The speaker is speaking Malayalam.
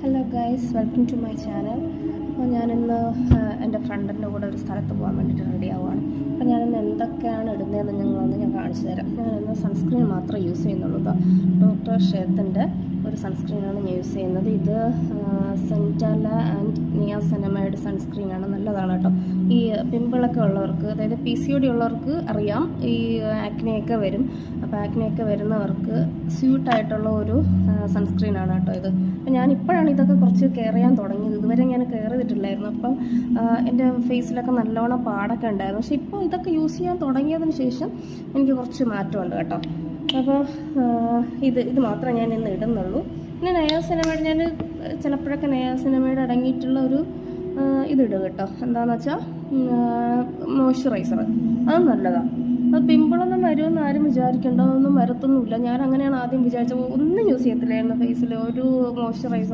Hello guys, welcome to my channel. അപ്പോൾ ഞാനിന്ന് എൻ്റെ ഫ്രണ്ടിൻ്റെ കൂടെ ഒരു സ്ഥലത്ത് പോകാൻ വേണ്ടിയിട്ട് റെഡി ആവുകയാണ്. അപ്പോൾ ഞാനിന്ന് എന്തൊക്കെയാണ് ഇടുന്നതെന്ന് ഞാൻ കാണിച്ചു തരാം. ഞാനിന്ന് സൺസ്ക്രീൻ മാത്രമേ യൂസ് ചെയ്യുന്നുള്ളൂ. ഡോക്ടർ ഷേത്തിൻ്റെ ഒരു സൺസ്ക്രീനാണ് ഞാൻ യൂസ് ചെയ്യുന്നത്. ഇത് സെൻറ്റാല ആൻഡ് നിയാസിനമൈഡ് സൺസ്ക്രീനാണ്. നല്ലതാണ് കേട്ടോ. ഈ പിമ്പിളൊക്കെ ഉള്ളവർക്ക്, അതായത് PCOD ഉള്ളവർക്ക് അറിയാം, ഈ ആക്നെയൊക്കെ വരും. അപ്പോൾ ആക്നെയൊക്കെ വരുന്നവർക്ക് സ്യൂട്ടായിട്ടുള്ള ഒരു സൺസ്ക്രീനാണ് കേട്ടോ ഇത്. അപ്പം ഞാനിപ്പോഴാണ് ഇതൊക്കെ കുറച്ച് കെയർ ചെയ്യാൻ തുടങ്ങിയത്. ഇതുവരെ ഞാൻ കെയർ ചെയ്തിട്ടില്ലായിരുന്നു. അപ്പം എൻ്റെ ഫേസിലൊക്കെ നല്ലോണം പാടൊക്കെ ഉണ്ടായിരുന്നു. പക്ഷെ ഇപ്പോൾ ഇതൊക്കെ യൂസ് ചെയ്യാൻ തുടങ്ങിയതിന് ശേഷം എനിക്ക് കുറച്ച് മാറ്റമുണ്ട് കേട്ടോ. അപ്പോൾ ഇത് മാത്രമേ ഞാൻ ഇന്ന് ഇടുന്നുള്ളൂ. പിന്നെ നയാസിനമൈഡ് ഞാൻ ചിലപ്പോഴൊക്കെ നയാസിനമൈഡ് അടങ്ങിയിട്ടുള്ള ഒരു ഇതിടും കേട്ടോ. എന്താണെന്ന് വെച്ചാൽ മോയ്സ്ചറൈസർ, അത് നല്ലതാണ്. അത് പിമ്പിളൊന്നും വരുമെന്ന് ആരും വിചാരിക്കേണ്ട, അതൊന്നും വരത്തൊന്നുമില്ല. ഞാൻ അങ്ങനെയാണ് ആദ്യം വിചാരിച്ചത്. ഒന്നും യൂസ് ചെയ്യത്തില്ലായിരുന്നു ഫേസിൽ, ഒരു മോയ്സ്ചറൈസർ